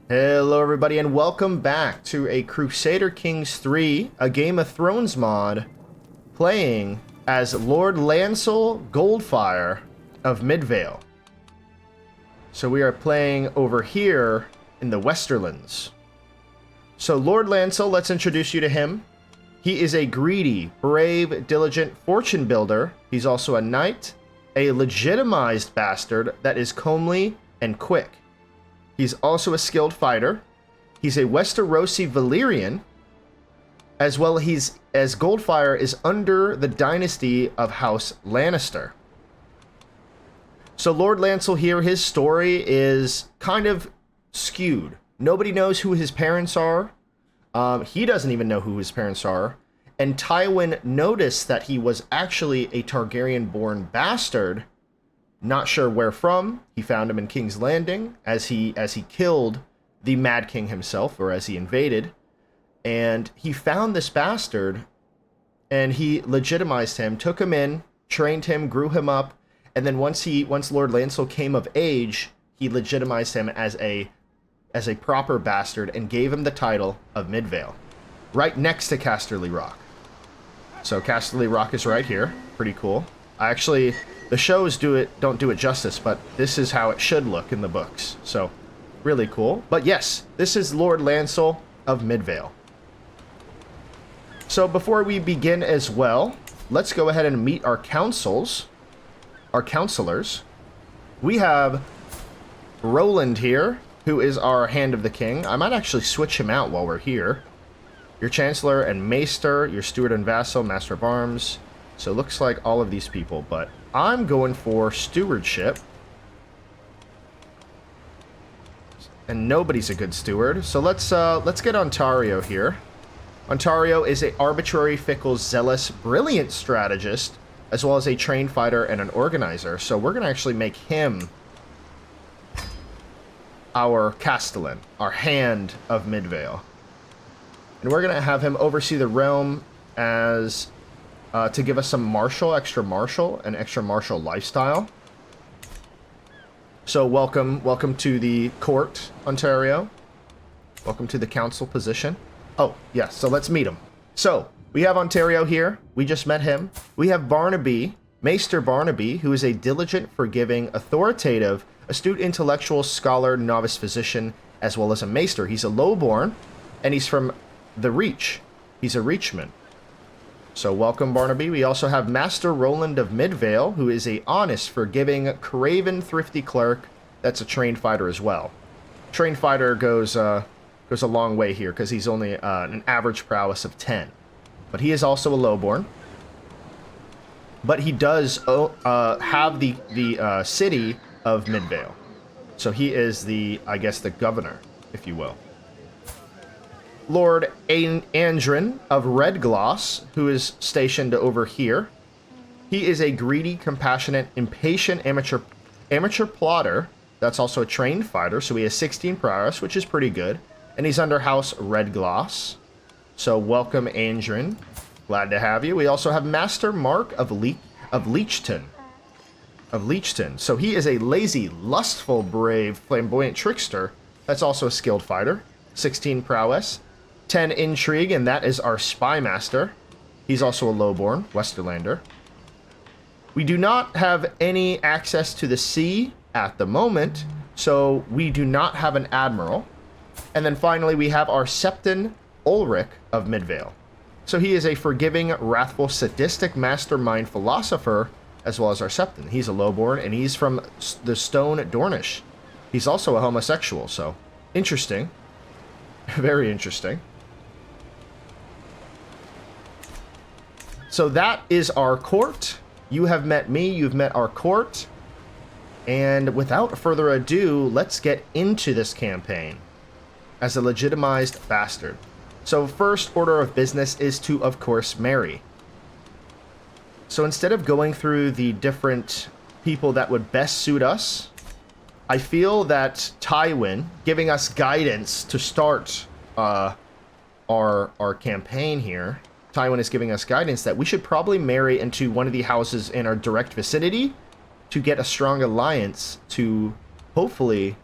Hello everybody and welcome back to a Crusader Kings 3, a Game of Thrones mod, playing as Lord Lancel Goldfyre of Midvale. So we are playing over here in the Westerlands. So Lord Lancel, let's introduce you to him. He is a greedy, brave, diligent fortune builder. He's also a knight, a legitimized bastard that is comely and quick. He's also a skilled fighter. He's a Westerosi Valyrian, as well as Goldfyre is under the dynasty of House Lannister. So Lord Lancel here, his story is kind of skewed. Nobody knows who his parents are. He doesn't even know who his parents are. And Tywin noticed that he was actually a Targaryen-born bastard. Not sure where from. He found him in King's Landing as he killed the Mad King himself, or as he invaded. And he found this bastard, and he legitimized him, took him in, trained him, grew him up, and then once Lord Lancel came of age, he legitimized him as a proper bastard and gave him the title of Midvale, right next to Casterly Rock. So Casterly Rock is right here. Pretty cool. The shows don't do it justice, but this is how it should look in the books. So, really cool. But yes, this is Lord Lancel of Midvale. So before we begin as well, let's go ahead and meet our counselors. We have Roland here, who is our Hand of the King. I might actually switch him out while we're here. Your Chancellor and Maester, your Steward and Vassal, Master of Arms. So it looks like all of these people, but I'm going for Stewardship. And nobody's a good steward. So let's get Ontario here. Ontario is an arbitrary, fickle, zealous, brilliant strategist, as well as a trained fighter and an organizer. So we're going to actually make him our Castellan, our Hand of Midvale. And we're going to have him oversee the realm as to give us some extra martial lifestyle. So welcome to the court, Ontario. Welcome to the council position. Oh, yes, so let's meet him. So, we have Ontario here. We just met him. We have Barnaby, Maester Barnaby, who is a diligent, forgiving, authoritative, astute intellectual, scholar, novice physician, as well as a maester. He's a lowborn, and he's from the Reach. He's a Reachman. So welcome, Barnaby. We also have Master Roland of Midvale, who is a honest, forgiving, craven, thrifty clerk that's a trained fighter as well. Trained fighter goes a long way here, because he's only an average prowess of 10. But he is also a lowborn. But he does have the city of Midvale. So he is I guess, the governor, if you will. Lord Andrin of Redgloss, who is stationed over here. He is a greedy, compassionate, impatient amateur plotter. That's also a trained fighter, so he has 16 prowess, which is pretty good. And he's under House Redgloss. So welcome, Andrin. Glad to have you. We also have Master Mark of Leechton. So he is a lazy, lustful, brave, flamboyant trickster. That's also a skilled fighter. 16 prowess. 10 intrigue, and that is our spy master. He's also a lowborn, Westerlander. We do not have any access to the sea at the moment, so we do not have an admiral. And then finally, we have our Septon Ulrich of Midvale. So he is a forgiving, wrathful, sadistic, mastermind philosopher, as well as our Septon. He's a lowborn, and he's from the Stone Dornish. He's also a homosexual, so interesting. Very interesting. So that is our court. You have met me, you've met our court. And without further ado, let's get into this campaign as a legitimized bastard. So first order of business is to, of course, marry. So instead of going through the different people that would best suit us, I feel that Tywin, giving us guidance to start our campaign here, Tywin is giving us guidance that we should probably marry into one of the houses in our direct vicinity to get a strong alliance to hopefully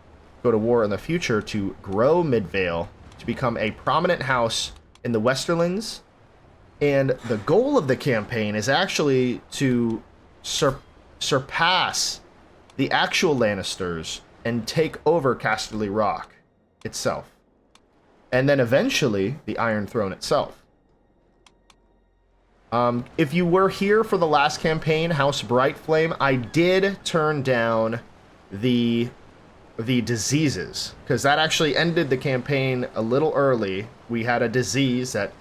go to war in the future to grow Midvale to become a prominent house in the Westerlands. And the goal of the campaign is actually to surpass the actual Lannisters and take over Casterly Rock itself. And then eventually the Iron Throne itself. If you were here for the last campaign, House Brightflame, I did turn down the diseases, because that actually ended the campaign a little early. We had a disease that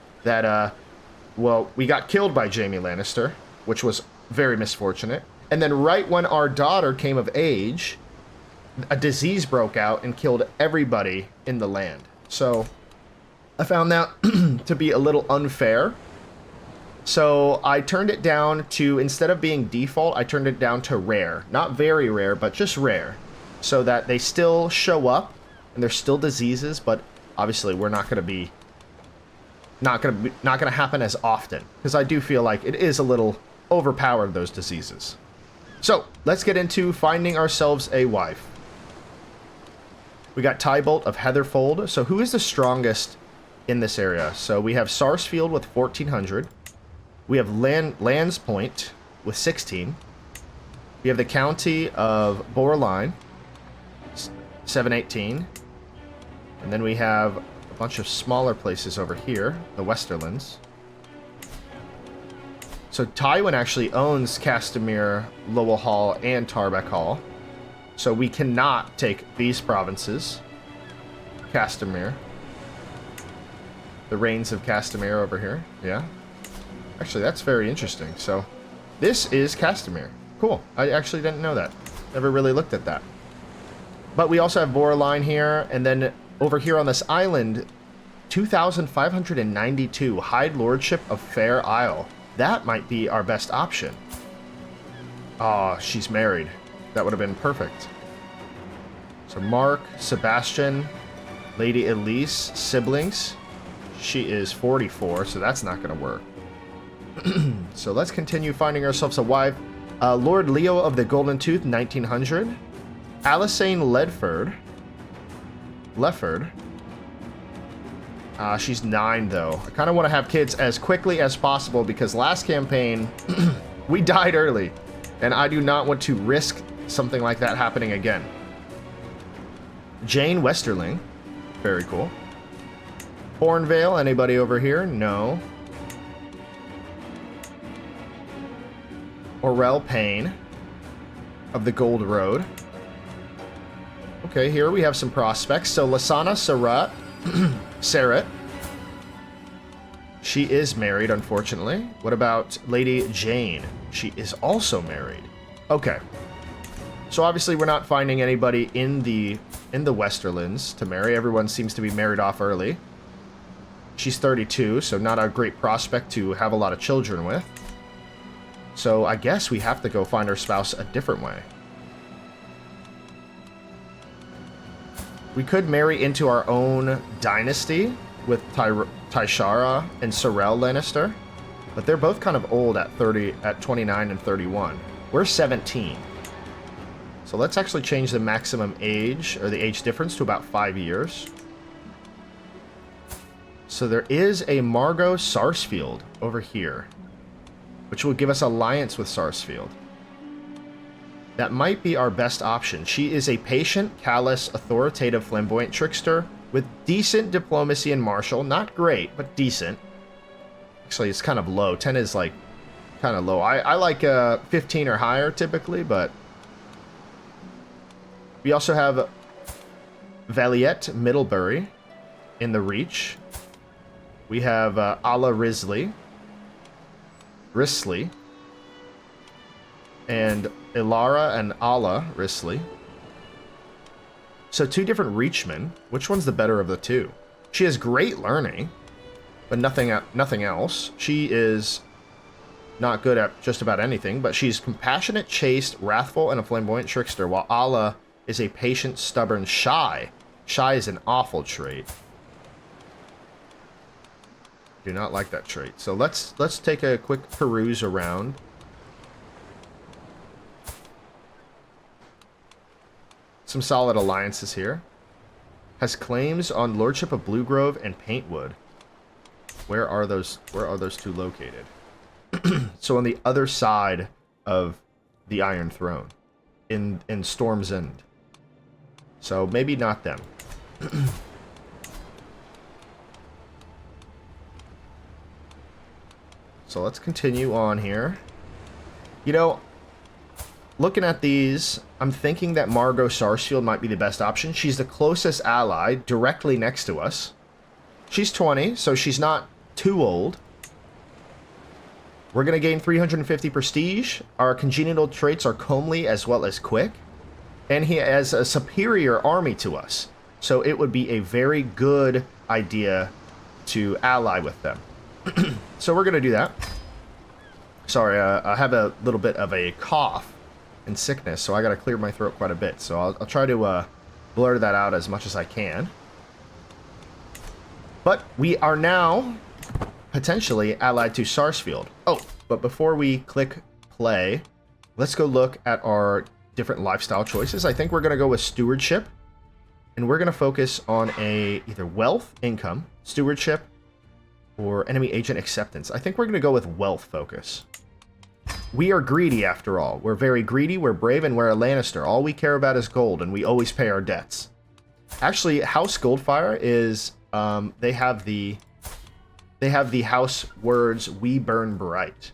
well, we got killed by Jaime Lannister, which was very misfortunate. And then right when our daughter came of age, a disease broke out and killed everybody in the land. So I found that to be a little unfair. So I turned it down to, instead of being default, I turned it down to rare. Not very rare, but just rare. So that they still show up, and there's still diseases, but obviously we're not going to happen as often. Because I do feel like it is a little overpowered, those diseases. So, let's get into finding ourselves a wife. We got Tybolt of Heatherfold. So who is the strongest in this area? So we have Sarsfield with 1400. We have Land's Point with 16. We have the County of Borline, 718. And then we have a bunch of smaller places over here, the Westerlands. So Tywin actually owns Castamere, Lowell Hall, and Tarbeck Hall. So we cannot take these provinces. Castamere. The Reigns of Castamere over here. Yeah. Actually, that's very interesting. So this is Castamere. Cool. I actually didn't know that. Never really looked at that. But we also have Borline here. And then over here on this island, 2,592 High Lordship of Fair Isle. That might be our best option. Oh, she's married. That would have been perfect. So Mark, Sebastian, Lady Elise, siblings. She is 44, so that's not going to work. So let's continue finding ourselves a wife. Lord Leo of the Golden Tooth, 1900. Alysain Lefford. She's 9, though. I kind of want to have kids as quickly as possible because last campaign, we died early. And I do not want to risk something like that happening again. Jane Westerling. Very cool. Hornvale, anybody over here? No. Orell Payne of the Gold Road. Okay, here we have some prospects. So Lasana Sarat. She is married, unfortunately. What about Lady Jane? She is also married. Okay. So obviously we're not finding anybody in the Westerlands to marry. Everyone seems to be married off early. She's 32, so not a great prospect to have a lot of children with. So I guess we have to go find our spouse a different way. We could marry into our own dynasty with Tyshaara and Sorel Lannister, but they're both kind of old at 29 and 31. We're 17. So let's actually change the maximum age, or the age difference, to about 5 years. So there is a Margot Sarsfield over here, which will give us alliance with Sarsfield. That might be our best option. She is a patient, callous, authoritative, flamboyant trickster with decent diplomacy and martial. Not great, but decent. Actually, it's kind of low. 10 is like kind of low. I like 15 or higher typically, but we also have Valiette Middlebury in the Reach. We have Alla Risley, and Ilara and Alla Risley. So 2 different Reachmen. Which one's the better of the 2? She has great learning, but nothing else. She is not good at just about anything, but she's compassionate, chaste, wrathful, and a flamboyant trickster, while Alla is a patient, stubborn, shy. Shy is an awful trait. Do not like that trait. So let's take a quick peruse around. Some solid alliances here. has claims on Lordship of Blue Grove and Paintwood. Where are those two located? So on the other side of the Iron Throne, in Storm's End. So maybe not them. So let's continue on here. You know, looking at these, I'm thinking that Margot Sarsfield might be the best option. She's the closest ally, directly next to us. She's 20, so she's not too old. We're going to gain 350 prestige. Our congenital traits are comely as well as quick. And he has a superior army to us. So it would be a very good idea to ally with them. So we're going to do that. Sorry, I have a little bit of a cough and sickness, so I got to clear my throat quite a bit. So I'll try to blur that out as much as I can. But we are now potentially allied to Sarsfield. Oh, but before we click play, let's go look at our different lifestyle choices. I think we're going to go with stewardship, and we're going to focus on either wealth, income, stewardship, or enemy agent acceptance. I think we're going to go with wealth focus. We are greedy after all. We're very greedy, we're brave, and we're a Lannister. All we care about is gold, and we always pay our debts. Actually, House Goldfyre is, they have the house words, "We burn bright."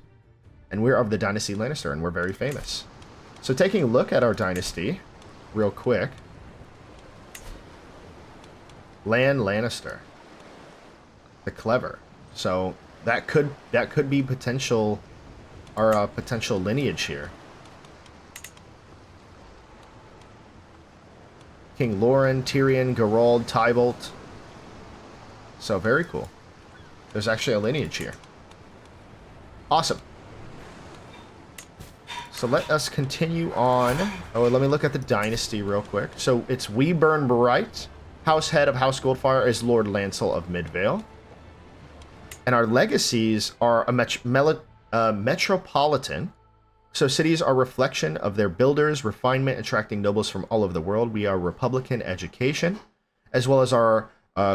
And we're of the Dynasty Lannister, and we're very famous. So taking a look at our dynasty, real quick. Lannister. The clever. So that could be potential, our potential lineage here. King Loren, Tyrion, Geralt, Tybolt. So very cool. There's actually a lineage here. Awesome. So let us continue on. Oh, let me look at the dynasty real quick. So it's We Burn Bright. House head of House Goldfyre is Lord Lancel of Midvale. And our legacies are a metropolitan. So cities are a reflection of their builders, refinement, attracting nobles from all over the world. We are Republican education, as well as our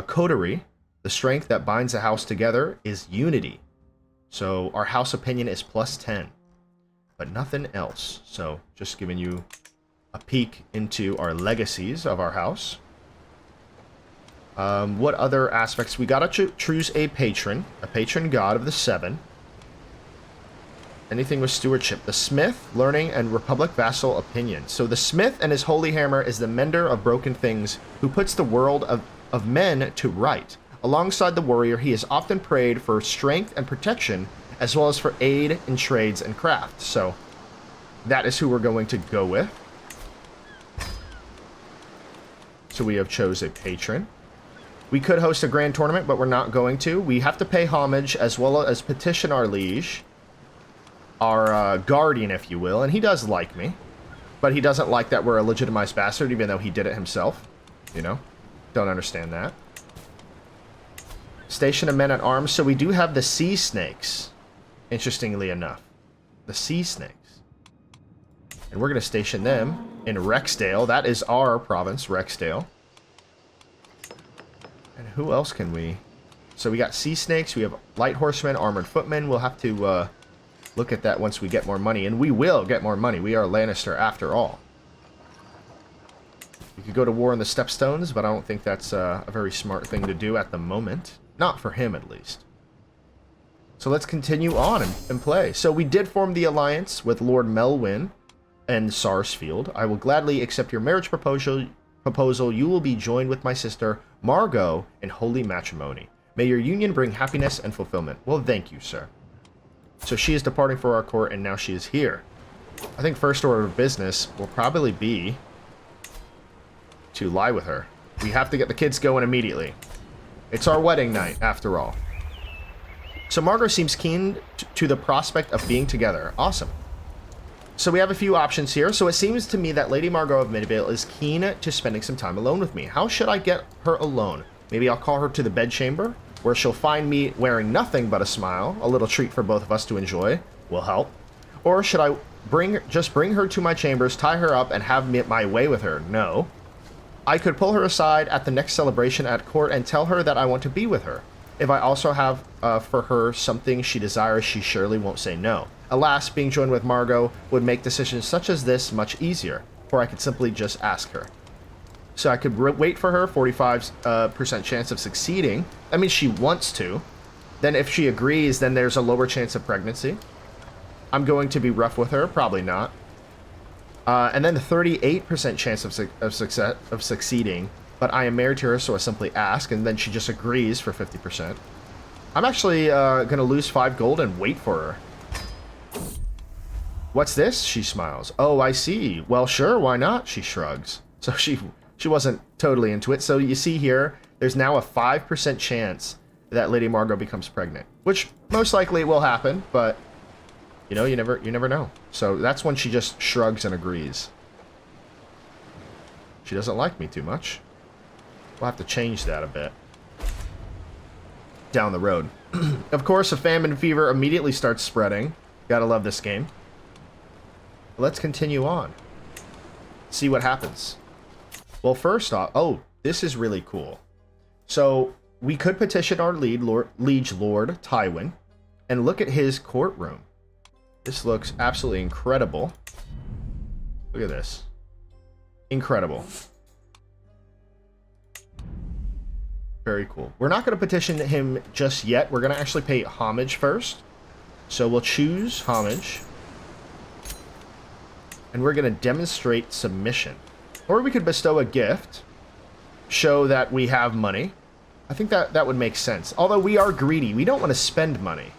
coterie. The strength that binds a house together is unity. So our house opinion is +10, but nothing else. So just giving you a peek into our legacies of our house. What other aspects? We gotta choose a patron god of the 7. Anything with stewardship. The smith, learning, and republic vassal opinion. So the smith and his holy hammer is the mender of broken things, who puts the world of men to right. Alongside the warrior, he is often praised for strength and protection, as well as for aid in trades and crafts. So that is who we're going to go with. So we have chose a patron. We could host a grand tournament, but we're not going to. We have to pay homage, as well as petition our liege, our guardian, if you will. And he does like me, but he doesn't like that we're a legitimized bastard, even though he did it himself. You know? Don't understand that. Station of men at arms. So we do have the sea snakes, interestingly enough. The sea snakes. And we're going to station them in Rexdale. That is our province, Rexdale. And who else can we... So we got sea snakes, we have light horsemen, armored footmen. We'll have to look at that once we get more money. And we will get more money. We are Lannister after all. We could go to war on the Stepstones, but I don't think that's a very smart thing to do at the moment. Not for him, at least. So let's continue on and play. So we did form the alliance with Lord Melwyn and Sarsfield. I will gladly accept your marriage proposal. You will be joined with my sister, Margot, in holy matrimony. May your union bring happiness and fulfillment. Well, thank you, sir. So she is departing for our court, and now she is here. I think first order of business will probably be to lie with her. We have to get the kids going immediately. It's our wedding night, after all. So Margot seems keen to the prospect of being together. Awesome. So we have a few options here. So it seems to me that Lady Margot of Midvale is keen to spending some time alone with me. How should I get her alone? Maybe I'll call her to the bedchamber, where she'll find me wearing nothing but a smile. A little treat for both of us to enjoy will help. Or should I just bring her to my chambers, tie her up, and have my way with her? No. I could pull her aside at the next celebration at court and tell her that I want to be with her. If I also have for her something she desires, she surely won't say no. Alas, being joined with Margot would make decisions such as this much easier, for I could simply just ask her. So I could wait for her, 45% chance of succeeding. That means she wants to. Then if she agrees, then there's a lower chance of pregnancy. I'm going to be rough with her, probably not. And then the 38% chance of succeeding, but I am married to her, so I simply ask, and then she just agrees for 50%. I'm actually going to lose 5 gold and wait for her. What's this? She smiles. Oh, I see. Well, sure, why not? She shrugs. So she wasn't totally into it. So you see here, there's now a 5% chance that Lady Margot becomes pregnant, which most likely will happen, but you know, you never know. So that's when she just shrugs and agrees. She doesn't like me too much. We'll have to change that a bit down the road. Of course, a famine fever immediately starts spreading. Gotta love this game. Let's continue on. See what happens. Well, first off, oh, this is really cool. So we could petition our liege lord Tywin and look at his courtroom. This looks absolutely incredible. Look at this. Incredible. Very cool. We're not going to petition him just yet. We're going to actually pay homage first. So we'll choose homage. And we're going to demonstrate submission. Or we could bestow a gift. Show that we have money. I think that would make sense. Although we are greedy. We don't want to spend money.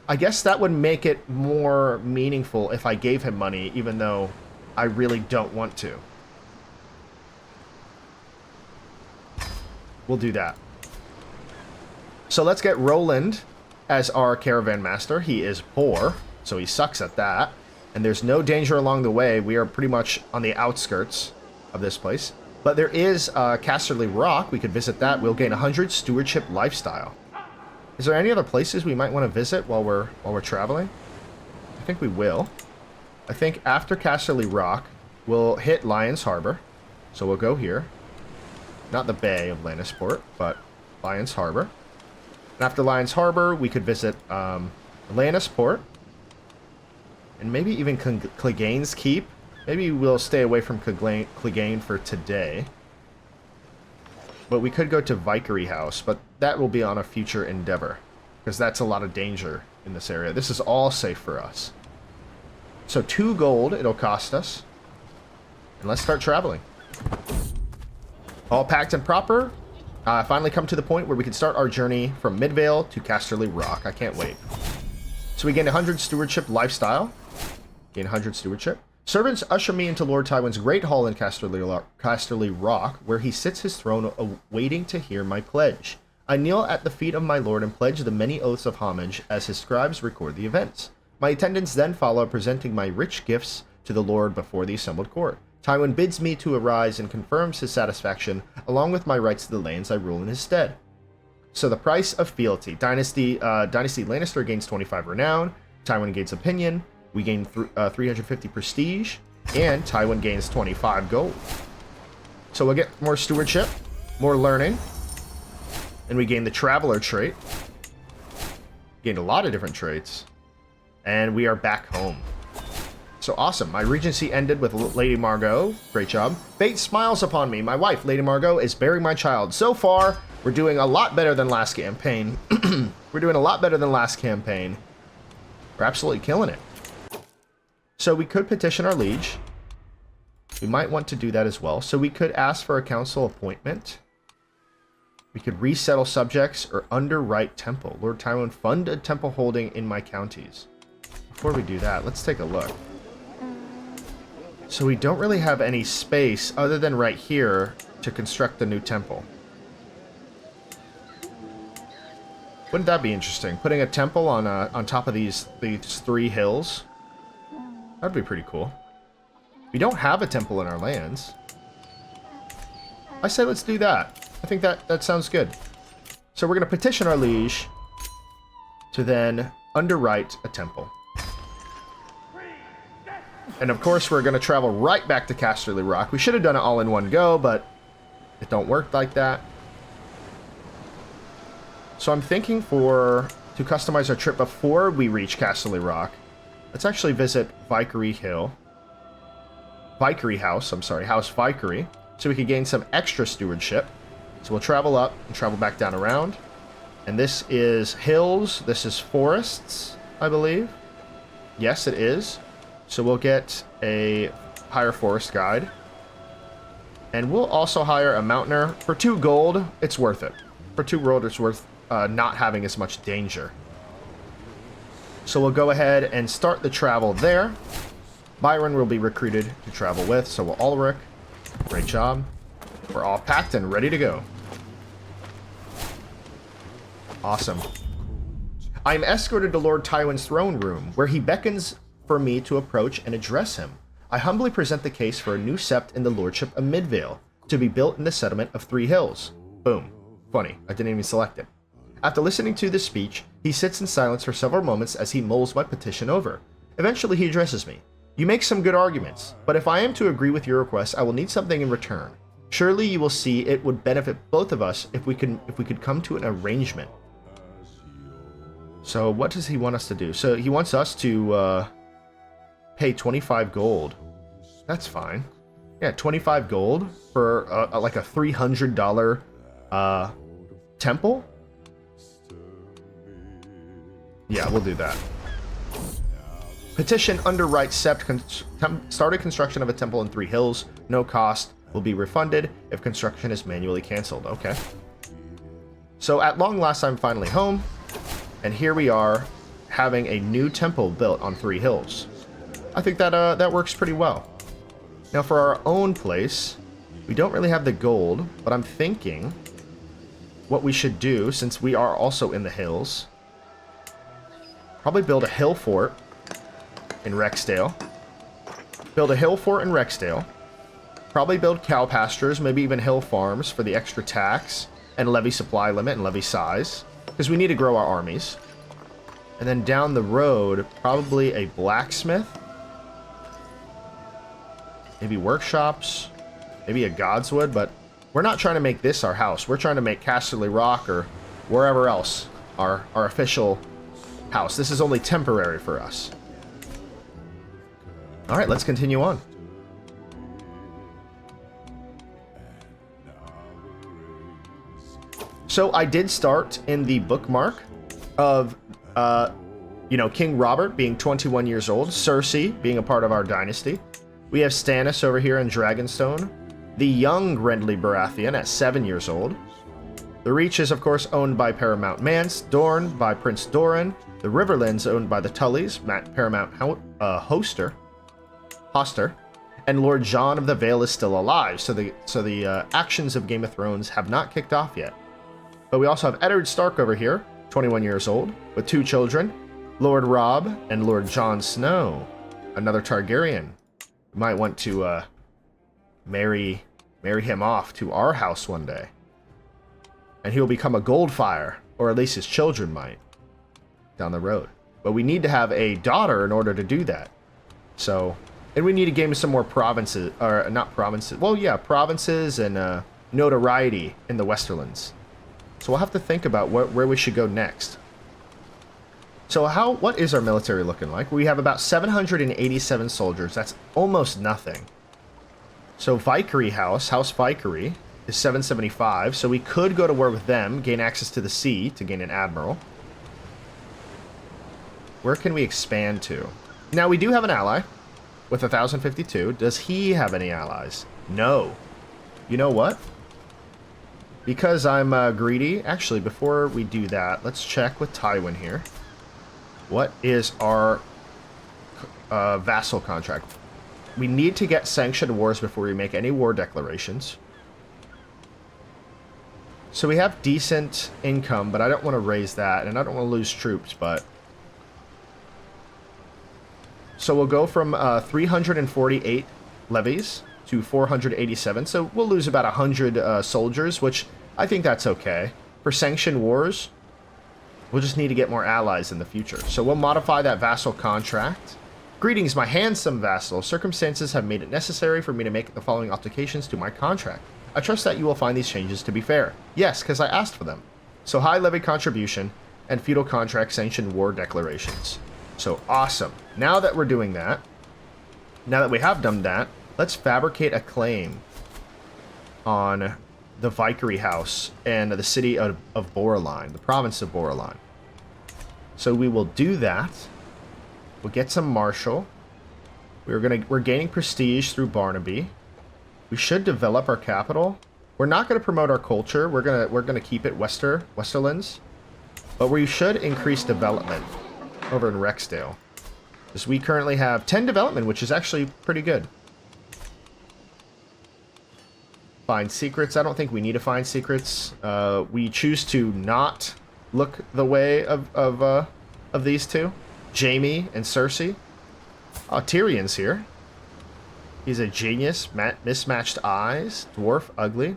I guess that would make it more meaningful if I gave him money, even though I really don't want to. We'll do that. So let's get Roland as our caravan master. He is poor, so he sucks at that. And there's no danger along the way. We are pretty much on the outskirts of this place. But there is Casterly Rock. We could visit that. We'll gain 100 stewardship lifestyle. Is there any other places we might want to visit while we're traveling? I think we will. I think after Casterly Rock, we'll hit Lion's Harbor. So we'll go here. Not the Bay of Lannisport, but Lion's Harbor. And after Lion's Harbor, we could visit Lannisport. And maybe even Clegane's Keep. Maybe we'll stay away from Clegane for today. But we could go to Vicary House, but that will be on a future endeavor. Because that's a lot of danger in this area. This is all safe for us. So 2 gold it'll cost us. And let's start traveling. All packed and proper. Finally come to the point where we can start our journey from Midvale to Casterly Rock. I can't wait. So we gain 100 stewardship lifestyle. Gain 100 stewardship. Servants usher me into Lord Tywin's great hall in Casterly Rock, where he sits his throne waiting to hear my pledge. I kneel at the feet of my lord and pledge the many oaths of homage as his scribes record the events. My attendants then follow, presenting my rich gifts to the lord before the assembled court. Tywin bids me to arise and confirms his satisfaction, along with my rights to the lands I rule in his stead. So the price of fealty. Dynasty Lannister gains 25 renown. Tywin gains opinion. We gain 350 prestige, and Tywin gains 25 gold. So we'll get more stewardship, more learning, and we gain the traveler trait. Gained a lot of different traits, and we are back home. So awesome. My regency ended with Lady Margot. Great job. Fate smiles upon me. My wife, Lady Margot, is bearing my child. So far, we're doing a lot better than last campaign. We're doing a lot better than last campaign. We're absolutely killing it. So we could petition our liege. We might want to do that as well. So we could ask for a council appointment. We could resettle subjects or underwrite temple. Lord Tywin, fund a temple holding in my counties. Before we do that, let's take a look. So we don't really have any space other than right here to construct the new temple. Wouldn't that be interesting? Putting a temple on top of these 3 hills. That'd be pretty cool. We don't have a temple in our lands. I say let's do that. I think that sounds good. So we're going to petition our liege to then underwrite a temple. And of course, we're going to travel right back to Casterly Rock. We should have done it all in one go, but it don't work like that. So I'm thinking to customize our trip before we reach Casterly Rock, let's actually visit Vickery House, House Vickery, so we could gain some extra stewardship. So we'll travel up and travel back down around. And this is hills, this is forests, I believe. Yes, it is. So we'll get a higher forest guide. And we'll also hire a mountaineer. For 2 gold, it's worth it. For 2 gold, it's worth not having as much danger. So we'll go ahead and start the travel there. Byron will be recruited to travel with, so will Ulrich. Great job. We're all packed and ready to go. Awesome. I am escorted to Lord Tywin's throne room, where he beckons for me to approach and address him. I humbly present the case for a new sept in the Lordship of Midvale, to be built in the settlement of 3 hills. Boom. Funny, I didn't even select it. After listening to this speech, he sits in silence for several moments as he mulls my petition over. Eventually he addresses me. You make some good arguments, but if I am to agree with your request, I will need something in return. Surely you will see it would benefit both of us if we could come to an arrangement. So what does he want us to do? So he wants us to pay 25 gold. That's fine. Yeah, 25 gold for like a $300 temple? Yeah, we'll do that. Petition underwrite sept started construction of a temple in 3 hills. No cost. Will be refunded if construction is manually canceled. Okay. So at long last, I'm finally home. And here we are having a new temple built on 3 hills. I think that that works pretty well. Now for our own place, we don't really have the gold, but I'm thinking what we should do, since we are also in the hills, probably build a hill fort in Rexdale. Build a hill fort in Rexdale. Probably build cow pastures, maybe even hill farms for the extra tax and levy supply limit and levy size, because we need to grow our armies. And then down the road, probably a blacksmith. Maybe workshops. Maybe a Godswood, but we're not trying to make this our house. We're trying to make Casterly Rock or wherever else our official house. This is only temporary for us. Alright, let's continue on. So I did start in the bookmark of, King Robert being 21 years old, Cersei being a part of our dynasty. We have Stannis over here in Dragonstone, the young Renly Baratheon at 7 years old. The Reach is, of course, owned by Paramount Mance, Dorne by Prince Doran, the Riverlands owned by the Tullys, Paramount Hoster, and Lord Jon of the Vale is still alive, so the actions of Game of Thrones have not kicked off yet. But we also have Eddard Stark over here, 21 years old, with 2 children, Lord Robb and Lord Jon Snow, another Targaryen. We might want to marry him off to our house one day. And he will become a Goldfyre, or at least his children might, down the road. But we need to have a daughter in order to do that. So, and we need to gain some more provinces, or not provinces, well, yeah, provinces and notoriety in the Westerlands. So we'll have to think about where we should go next. So what is our military looking like? We have about 787 soldiers. That's almost nothing. So Vickery House Vickery, is 775. So we could go to war with them, gain access to the sea to gain an admiral. Where can we expand to? Now, we do have an ally with 1,052. Does he have any allies? No. You know what? Because I'm greedy, actually, before we do that, let's check with Tywin here. What is our vassal contract? We need to get sanctioned wars before we make any war declarations. So we have decent income, but I don't want to raise that, and I don't want to lose troops, but... So we'll go from 348 levies to 487, so we'll lose about 100 soldiers, which I think that's okay. For sanctioned wars, we'll just need to get more allies in the future. So we'll modify that vassal contract Greetings, my handsome vassal. Circumstances have made it necessary for me to make the following alterations to my contract. I trust that you will find these changes to be fair. Yes, because I asked for them. So high levy contribution and feudal contract sanctioned war declarations. So awesome. Now that we're doing that, now that we have done that, let's fabricate a claim on the Vicary House and the city of Borderline, the province of Borderline. So we will do that. We'll get some marshal. We're gaining prestige through Barnaby. We should develop our capital. We're not going to promote our culture. We're gonna keep it Westerlands, but we should increase development over in Rexdale, because we currently have 10 development, which is actually pretty good. Find secrets. I don't think we need to find secrets. We choose to not look the way of these two, Jaime and Cersei. Oh, Tyrion's here. He's a genius. Mismatched eyes. Dwarf. Ugly.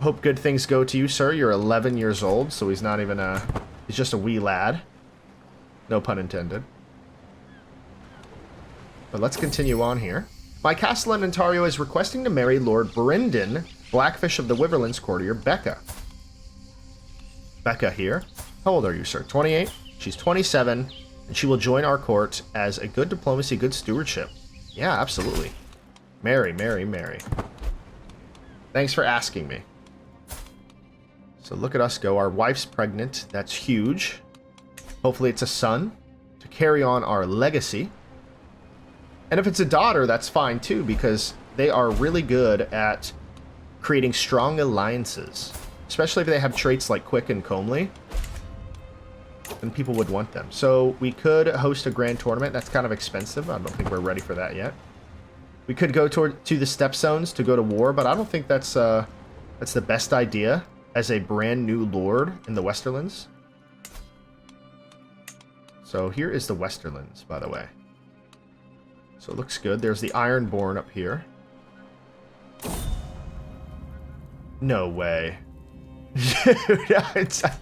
Hope good things go to you, sir. You're 11 years old, so he's not even a... He's just a wee lad. No pun intended. But let's continue on here. My castellan Ontario is requesting to marry Lord Brynden, Blackfish of the Wyverlands courtier, Becca. Becca here. How old are you, sir? 28? She's 27, and she will join our court as a good diplomacy, good stewardship. Yeah, absolutely. Marry, marry, marry. Thanks for asking me. So look at us go. Our wife's pregnant. That's huge. Hopefully it's a son to carry on our legacy. And if it's a daughter, that's fine too, because they are really good at creating strong alliances. Especially if they have traits like quick and comely. Then people would want them. So we could host a grand tournament. That's kind of expensive. I don't think we're ready for that yet. We could go to the step zones to go to war, but I don't think that's the best idea as a brand new lord in the Westerlands. So here is the Westerlands, by the way. So it looks good. There's the Ironborn up here. No way. Dude,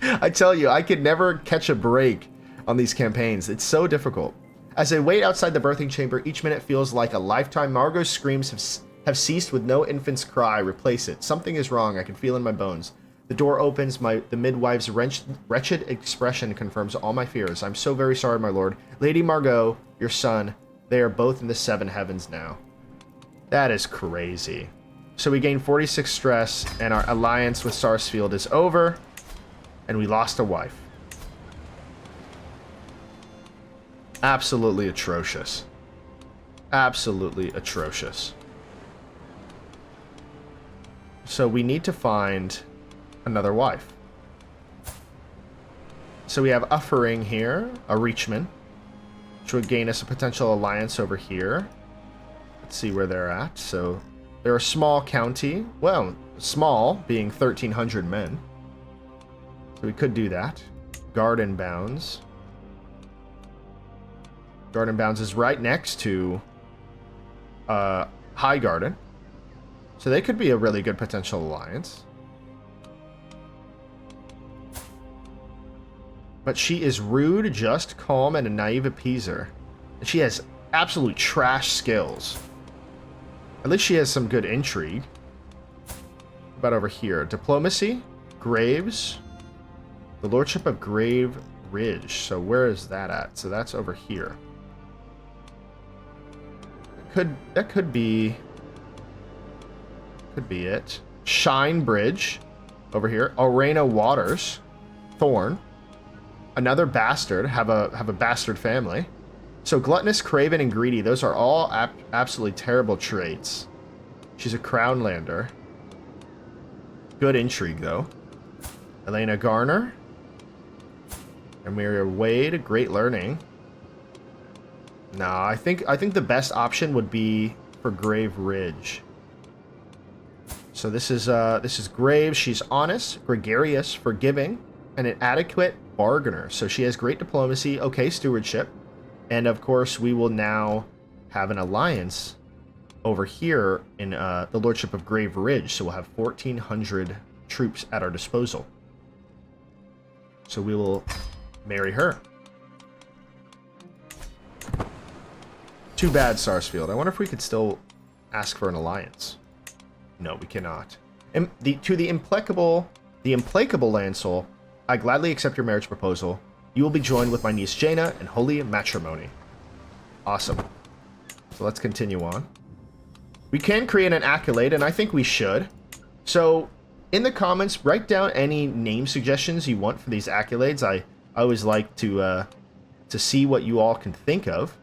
I tell you, I could never catch a break on these campaigns. It's so difficult. As I wait outside the birthing chamber, each minute feels like a lifetime. Margot's screams have ceased with no infant's cry. Replace it. Something is wrong. I can feel in my bones. The door opens. The midwife's wretched expression confirms all my fears. I'm so very sorry, my lord. Lady Margot, your son, they are both in the 7 heavens now. That is crazy. So we gained 46 stress, and our alliance with Sarsfield is over, and we lost a wife. Absolutely atrocious. Absolutely atrocious. So we need to find another wife. So we have Uffering here, a Reachman, which would gain us a potential alliance over here. Let's see where they're at. So they're a small county. Well, small being 1,300 men. So we could do that. Garden Bounds. Garden Bounds is right next to High Garden. So they could be a really good potential alliance. But she is rude, just, calm, and a naive appeaser. And she has absolute trash skills. At least she has some good intrigue. What about over here? Diplomacy, Graves, the Lordship of Grave Ridge. So where is that at? So that's over here. That could be it. Shine Bridge over here. Arena Waters, Thorn. Another bastard, have a bastard family. So gluttonous, craven, and greedy, those are all absolutely terrible traits. She's a Crownlander. Good intrigue, though. Elena Garner. Emiria Wade, great learning. Nah, I think the best option would be for Grave Ridge. So this is Grave. She's honest, gregarious, forgiving, and an adequate bargainer. So she has great diplomacy, okay stewardship, and of course we will now have an alliance over here in the Lordship of Grave Ridge. So we'll have 1,400 troops at our disposal. So we will marry her. Too bad, Sarsfield. I wonder if we could still ask for an alliance. No, we cannot. To the implacable Lancel, I gladly accept your marriage proposal. You will be joined with my niece Jaina in holy matrimony. Awesome. So let's continue on. We can create an accolade, and I think we should. So in the comments, write down any name suggestions you want for these accolades. I always like to see what you all can think of.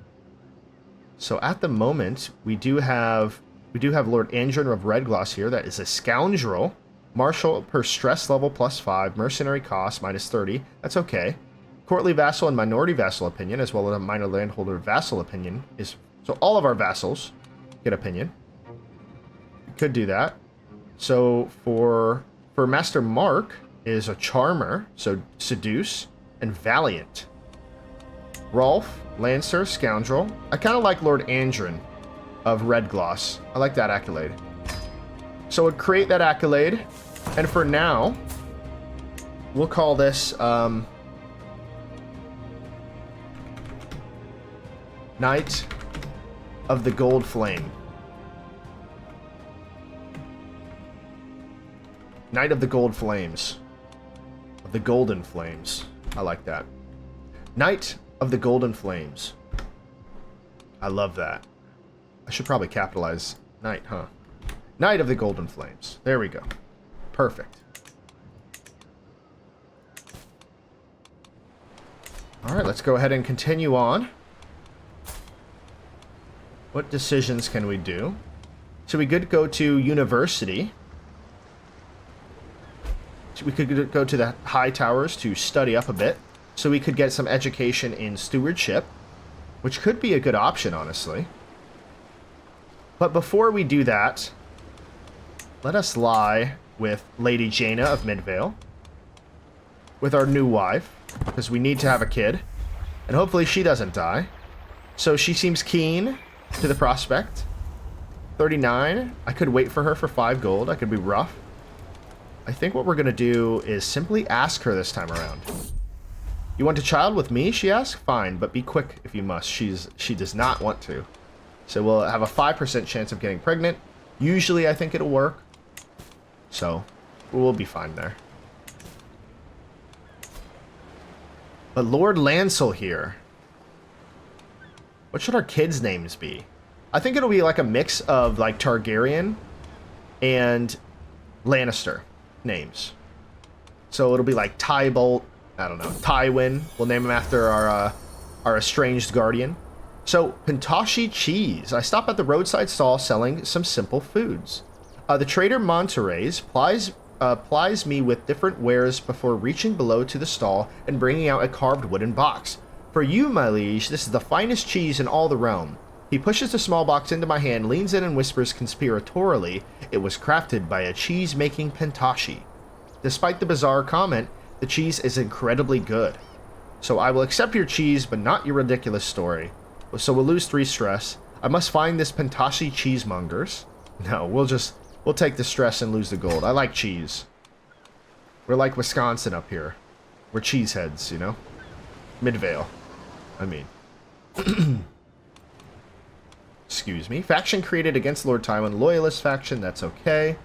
So at the moment, we do have Lord Andrin of Redgloss here. That is a scoundrel. Marshal per stress level +5. Mercenary cost -30. That's okay. Courtly vassal and minority vassal opinion, as well as a minor landholder vassal opinion. So all of our vassals get opinion. We could do that. So for Master Mark is a charmer, so seduce, and valiant. Rolf, Lancer, scoundrel. I kind of like Lord Andrin of Redgloss. I like that accolade. So we'll create that accolade, and for now, we'll call this Knight of the Gold Flame. Knight of the Gold Flames. Of the Golden Flames. I like that. Knight of the Golden Flames. I love that. I should probably capitalize Knight, huh? Knight of the Golden Flames. There we go. Perfect. Alright, let's go ahead and continue on. What decisions can we do? So we could go to university. So we could go to the high towers to study up a bit. So we could get some education in stewardship, which could be a good option, honestly. But before we do that, let us lie with Lady Jaina of Midvale, with our new wife, because we need to have a kid, and hopefully she doesn't die. So she seems keen to the prospect. 39. I could wait for her for 5 gold. I could be rough. I think what we're going to do is simply ask her this time around. You want a child with me, she asked? Fine, but be quick if you must. She does not want to. So we'll have a 5% chance of getting pregnant. Usually I think it'll work. So we'll be fine there. But Lord Lancel here. What should our kids' names be? I think it'll be like a mix of like Targaryen and Lannister names. So it'll be like Tybolt, I don't know, Tywin. We'll name him after our estranged guardian. So, Pintashi cheese. I stop at the roadside stall selling some simple foods. The trader Monterey's plies me with different wares before reaching below to the stall and bringing out a carved wooden box. For you, my liege, this is the finest cheese in all the realm. He pushes the small box into my hand, leans in and whispers conspiratorially, it was crafted by a cheese-making Pintashi. Despite the bizarre comment, the cheese is incredibly good. So I will accept your cheese, but not your ridiculous story. So we'll lose 3 stress. I must find this Pintashi cheesemongers. No, we'll take the stress and lose the gold. I like cheese. We're like Wisconsin up here. We're cheeseheads, you know? Midvale. I mean. Excuse me. Faction created against Lord Tywin. Loyalist faction, that's okay.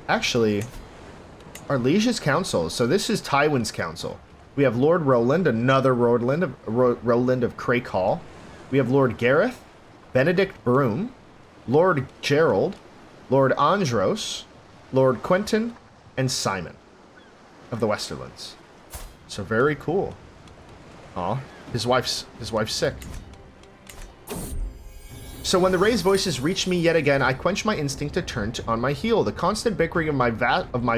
Actually, our Liege's council. So this is Tywin's council. We have Lord Roland, another Roland of Crake Hall. We have Lord Gareth, Benedict Broom, Lord Gerald, Lord Andros, Lord Quentin, and Simon of the Westerlands. So very cool. Aw, his wife's sick. So when the raised voices reach me yet again, I quench my instinct to turn on my heel. The constant bickering of my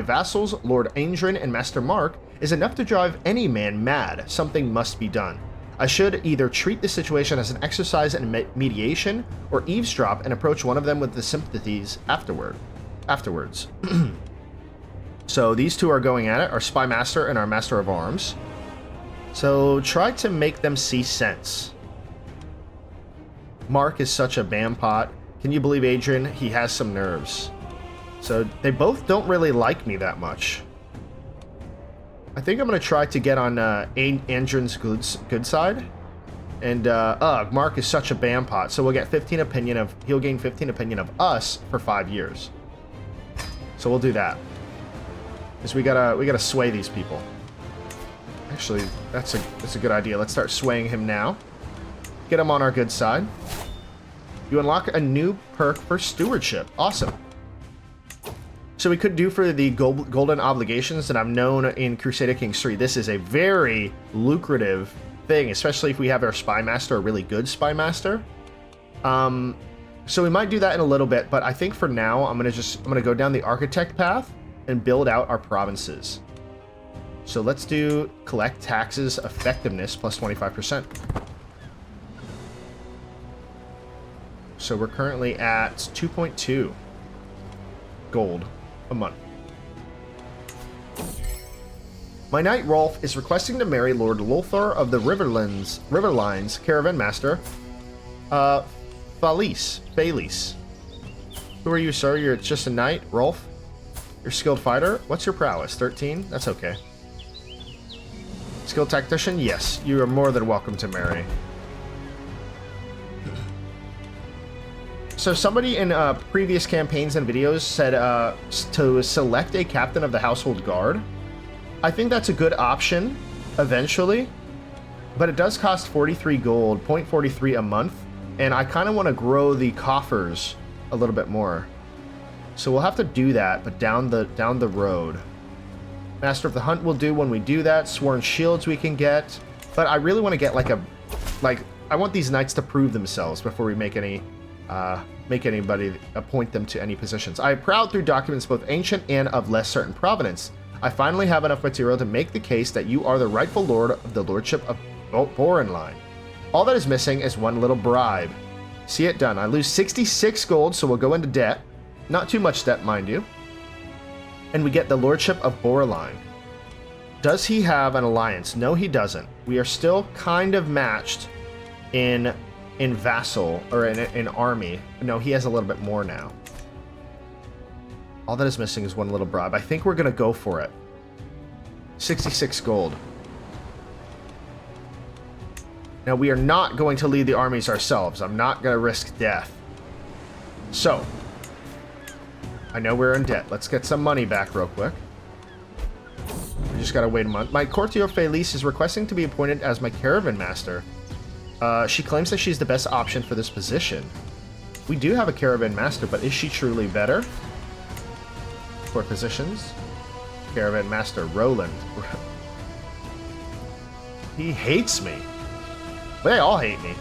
vassals, Lord Andrin and Master Mark, is enough to drive any man mad. Something must be done. I should either treat the situation as an exercise in mediation or eavesdrop and approach one of them with the sympathies afterwards. So these two are going at it, our Spy Master and our Master of Arms. So try to make them see sense. Mark is such a bampot. Can you believe Adrian? He has some nerves. So they both don't really like me that much. I think I'm going to try to get on Andrin's good side. And, Mark is such a bam pot, so we'll get 15 opinion of... He'll gain 15 opinion of us for 5 years. So we'll do that. Because we gotta sway these people. Actually, that's a good idea. Let's start swaying him now. Get him on our good side. You unlock a new perk for stewardship. Awesome. So we could do for the golden obligations that I've known in Crusader Kings 3. This is a very lucrative thing, especially if we have our spy master, a really good spy master. So we might do that in a little bit, but I think for now I'm gonna go down the architect path and build out our provinces. So let's do collect taxes effectiveness plus 25%. So we're currently at 2.2 gold a month. My knight Rolf is requesting to marry Lord Lothar of the Riverlines Caravan Master, Phalis. Who are you, sir? You're just a knight, Rolf? You're a skilled fighter? What's your prowess? 13? That's okay. Skilled tactician? Yes, you are more than welcome to marry. So somebody in previous campaigns and videos said to select a captain of the household guard. I think that's a good option eventually, but it does cost 43 gold, 0.43 a month, and I kind of want to grow the coffers a little bit more. So we'll have to do that, but down the road. Master of the Hunt will do when we do that. Sworn Shields we can get, but I really want to get I want these knights to prove themselves before we make anybody appoint them to any positions. I have prowled through documents both ancient and of less certain provenance. I finally have enough material to make the case that you are the rightful lord of the lordship of Borenline. All that is missing is one little bribe. See it done. I lose 66 gold, so we'll go into debt. Not too much debt, mind you. And we get the lordship of Borenline. Does he have an alliance? No, he doesn't. We are still kind of matched in vassal, or in army. No, he has a little bit more now. All that is missing is one little bribe. I think we're going to go for it. 66 gold. Now, we are not going to lead the armies ourselves. I'm not going to risk death. So, I know we're in debt. Let's get some money back real quick. We just got to wait a month. My courtier Phalis is requesting to be appointed as my caravan master. She claims that she's the best option for this position. We do have a caravan master, but is she truly better? For positions. Caravan master Roland. He hates me. They all hate me.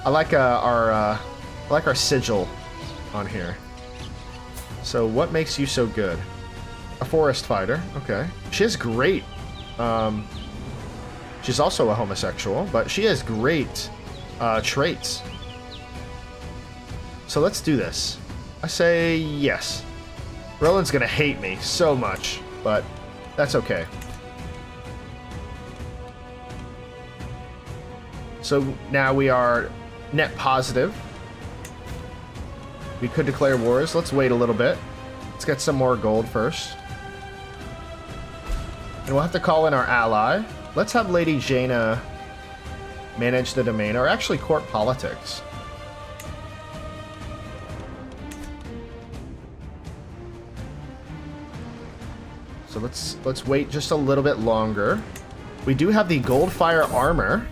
I like our sigil on here. So what makes you so good? A forest fighter. Okay. She has great. She's also a homosexual, but she has great traits. So let's do this. I say yes. Roland's gonna hate me so much, but that's okay. So now we are net positive. We could declare wars. Let's wait a little bit. Let's get some more gold first. And we'll have to call in our ally. Let's have Lady Jaina manage the domain, or actually court politics. So let's wait just a little bit longer. We do have the Goldfyre armor.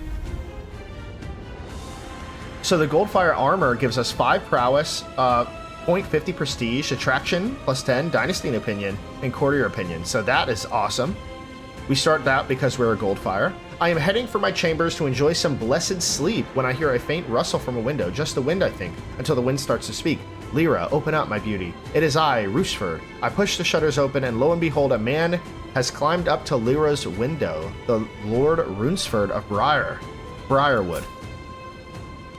So the Goldfyre armor gives us 5 prowess, 0.50 prestige, attraction plus 10, dynasty opinion, and courtier opinion. So that is awesome. We start that because we're a Goldfyre. I am heading for my chambers to enjoy some blessed sleep when I hear a faint rustle from a window. Just the wind, I think, until the wind starts to speak. Lyra, open up, my beauty. It is I, Roosford. I push the shutters open, and lo and behold, a man has climbed up to Lyra's window, the Lord Runesford of Briarwood.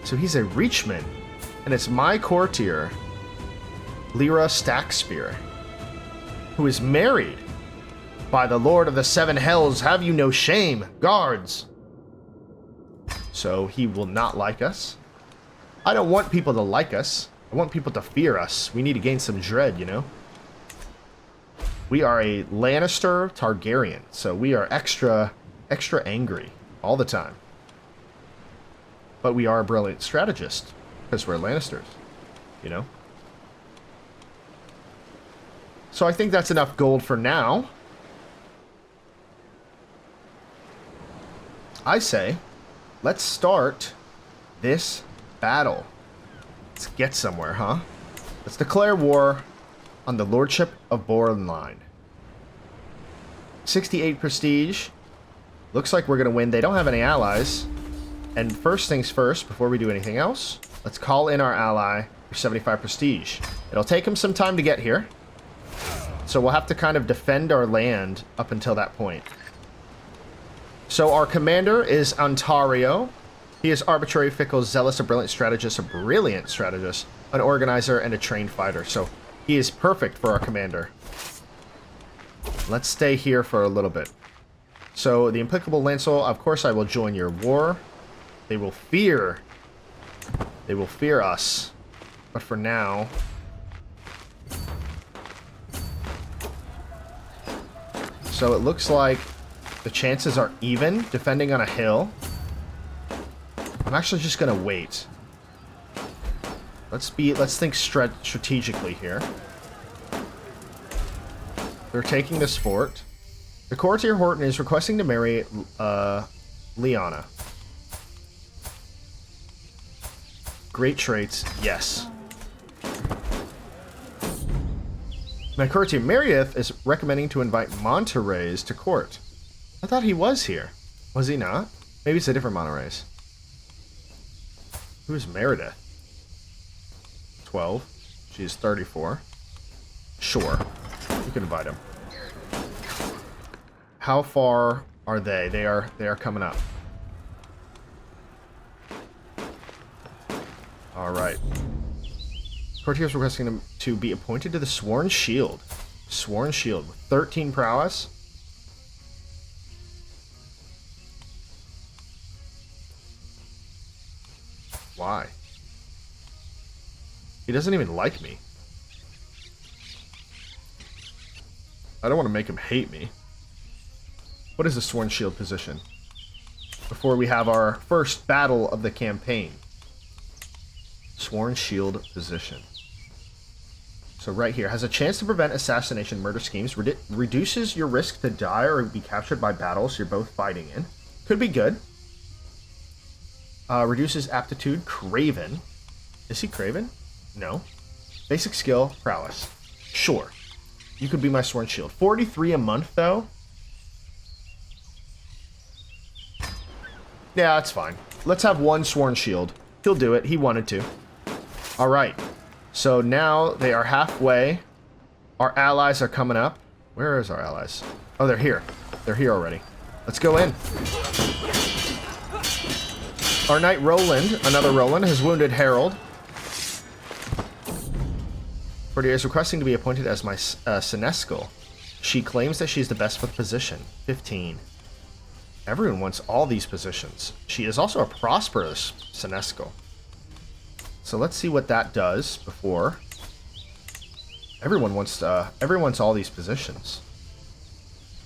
So he's a Reachman, and it's my courtier, Lyra Stackspear, who is married. By the Lord of the Seven Hells, have you no shame, guards? So he will not like us. I don't want people to like us. I want people to fear us. We need to gain some dread, you know? We are a Lannister Targaryen, so we are extra angry all the time. but we are a brilliant strategist because we're Lannisters, you know? So I think that's enough gold for now. I say, let's start this battle. Let's get somewhere, huh? Let's declare war on the Lordship of Borderline. 68 prestige. Looks like we're going to win. They don't have any allies. And first things first, before we do anything else, let's call in our ally for 75 prestige. It'll take him some time to get here. So we'll have to kind of defend our land up until that point. So our commander is Ontario. He is arbitrary, fickle, zealous, a brilliant strategist, an organizer, and a trained fighter. So he is perfect for our commander. Let's stay here for a little bit. So the implacable Lancel, of course I will join your war. They will fear us. But for now, so it looks like the chances are even defending on a hill. I'm actually just gonna wait. Let's think strategically here. They're taking this fort. The courtier Horton is requesting to marry Lyanna. Great traits, yes. My courtier Marieth is recommending to invite Monterey's to court. I thought he was here. Was he not? Maybe it's a different Monterey's. Who is Meredith? 12. She is 34. Sure. You can invite him. How far are they? They are coming up. Alright. Courtier is requesting him to be appointed to the Sworn Shield. Sworn Shield with 13 prowess. Why? He doesn't even like me. I don't want to make him hate me. What is the Sworn Shield position? Before we have our first battle of the campaign. Sworn Shield position. So right here, has a chance to prevent assassination murder schemes, reduces your risk to die or be captured by battles you're both fighting in. Could be good. Reduces aptitude, Craven. Is he Craven? No. Basic skill, prowess. Sure. You could be my Sworn Shield. 43 a month, though? Yeah, that's fine. Let's have one Sworn Shield. He'll do it. He wanted to. Alright. So now they are halfway. Our allies are coming up. Where is our allies? Oh, they're here. They're here already. Let's go in. Our knight Roland, another Roland, has wounded Harold. Courtier is requesting to be appointed as my Senescal. She claims that she's the best for the position. 15. Everyone wants all these positions. She is also a prosperous Senescal. So let's see what that does before. Everyone wants all these positions.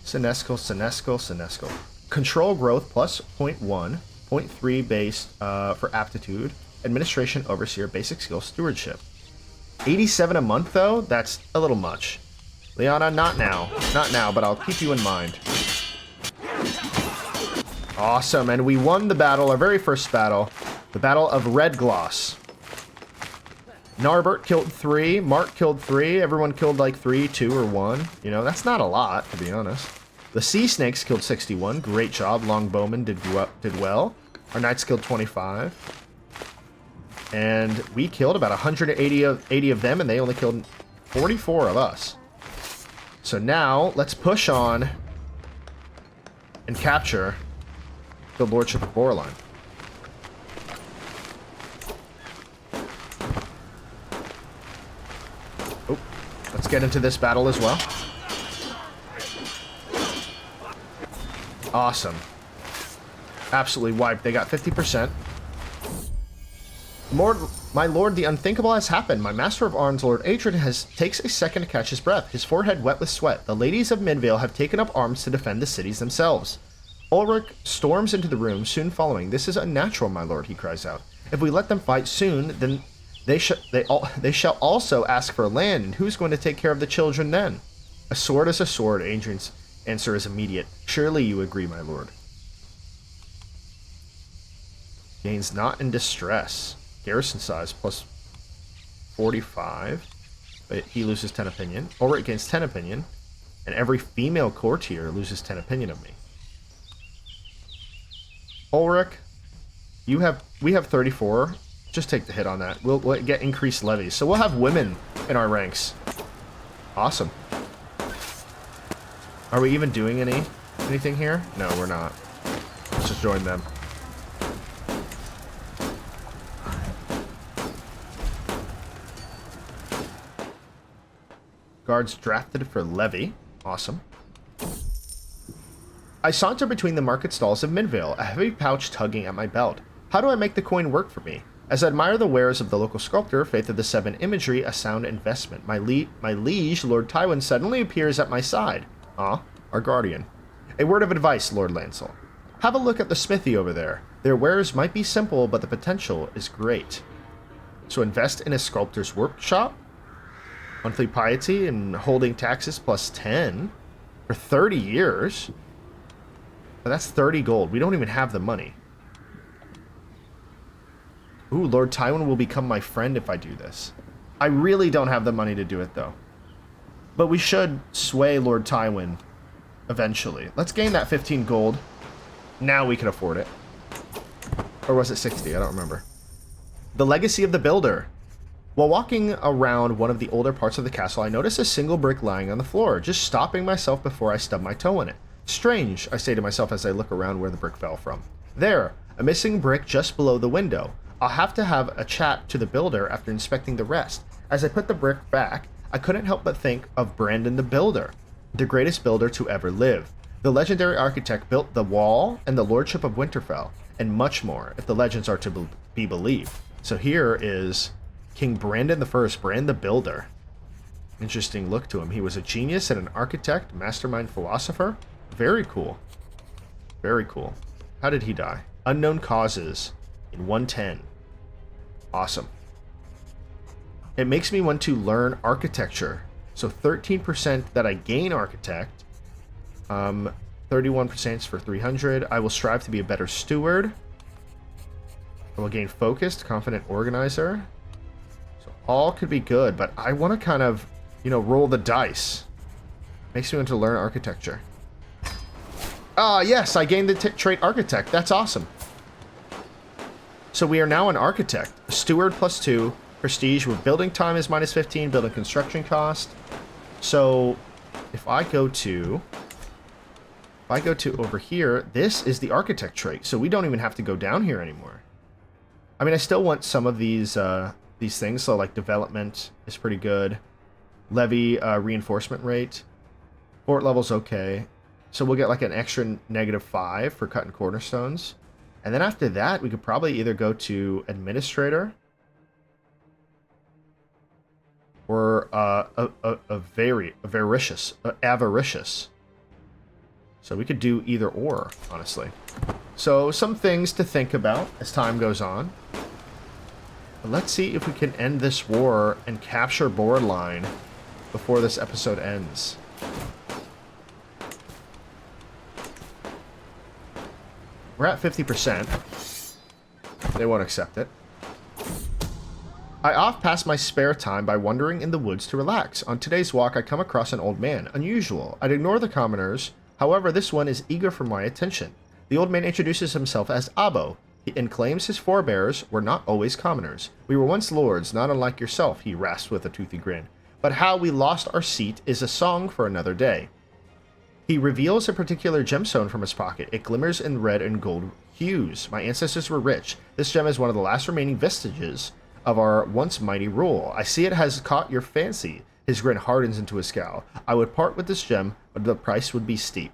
Senescal. Control growth plus 0.1. 0.3 base for aptitude, administration, overseer, basic skill, stewardship. 87 a month though? That's a little much. Lyanna, not now, but I'll keep you in mind. Awesome, and we won the battle, our very first battle, the Battle of Redgloss. Narbert killed 3, Mark killed 3, everyone killed like 3, 2, or 1. You know, that's not a lot, to be honest. The Sea Snakes killed 61, great job, Longbowmen did well. Our Knights killed 25. And we killed about 180 of them, and they only killed 44 of us. So now, let's push on and capture the Lordship of Borderline. Oh, let's get into this battle as well. Awesome. Absolutely wiped. They got 50%. My lord, the unthinkable has happened. My master of arms, Lord Atron, takes a second to catch his breath, his forehead wet with sweat. The ladies of Midvale have taken up arms to defend the cities themselves. Ulrich storms into the room, soon following. "This is unnatural, my lord," he cries out. "If we let them fight soon, then they shall also ask for land, and who's going to take care of the children then?" "A sword is a sword," Adrian's answer is immediate. "Surely you agree, my lord." Gains not in distress. Garrison size plus 45. But he loses 10 opinion. Ulrich gains 10 opinion. And every female courtier loses 10 opinion of me. Ulrich, we have 34. Just take the hit on that. We'll get increased levies. So we'll have women in our ranks. Awesome. Are we even doing anything here? No, we're not. Let's just join them. Guards drafted for levy. Awesome. I saunter between the market stalls of Midvale, a heavy pouch tugging at my belt. How do I make the coin work for me? As I admire the wares of the local sculptor, Faith of the Seven imagery, a sound investment. My liege, Lord Tywin, suddenly appears at my side. Ah, our guardian. "A word of advice, Lord Lancel. Have a look at the smithy over there. Their wares might be simple, but the potential is great." So invest in a sculptor's workshop? Monthly piety and holding taxes plus 10 for 30 years. But that's 30 gold. We don't even have the money. Ooh, Lord Tywin will become my friend if I do this. I really don't have the money to do it, though. But we should sway Lord Tywin eventually. Let's gain that 15 gold. Now we can afford it. Or was it 60? I don't remember. The Legacy of the Builder. While walking around one of the older parts of the castle, I notice a single brick lying on the floor, just stopping myself before I stub my toe in it. Strange, I say to myself as I look around where the brick fell from. There, a missing brick just below the window. I'll have to have a chat to the builder after inspecting the rest. As I put the brick back, I couldn't help but think of Brandon the Builder, the greatest builder to ever live. The legendary architect built the wall and the lordship of Winterfell, and much more, if the legends are to be believed. So here is King Brandon I, Brand the Builder. Interesting look to him. He was a genius and an architect, mastermind philosopher. Very cool. Very cool. How did he die? Unknown causes in 110. Awesome. It makes me want to learn architecture. So 13% that I gain architect. 31% for 300. I will strive to be a better steward. I will gain focused, confident organizer. All could be good, but I want to kind of, roll the dice. Makes me want to learn architecture. Ah, yes, I gained the trait architect. That's awesome. So we are now an architect. Steward plus 2. Prestige with building time is minus 15. Building construction cost. So if I go to over here, this is the architect trait. So we don't even have to go down here anymore. I mean, I still want some of these things. So like development is pretty good. Levy reinforcement rate. Fort level's okay. So we'll get like an extra -5 for cutting cornerstones. And then after that, we could probably either go to administrator or avaricious. So we could do either or, honestly. So some things to think about as time goes on. But let's see if we can end this war and capture Borderline before this episode ends. We're at 50%. They won't accept it. I oft pass my spare time by wandering in the woods to relax. On today's walk, I come across an old man. Unusual. I'd ignore the commoners. However, this one is eager for my attention. The old man introduces himself as Abo, and claims his forebears were not always commoners. We were once lords, not unlike yourself, he rasps with a toothy grin. But how we lost our seat is a song for another day. He reveals a particular gemstone from his pocket. It glimmers in red and gold hues. My ancestors were rich. This gem is one of the last remaining vestiges of our once mighty rule. I see it has caught your fancy. His grin hardens into a scowl. I would part with this gem, but the price would be steep.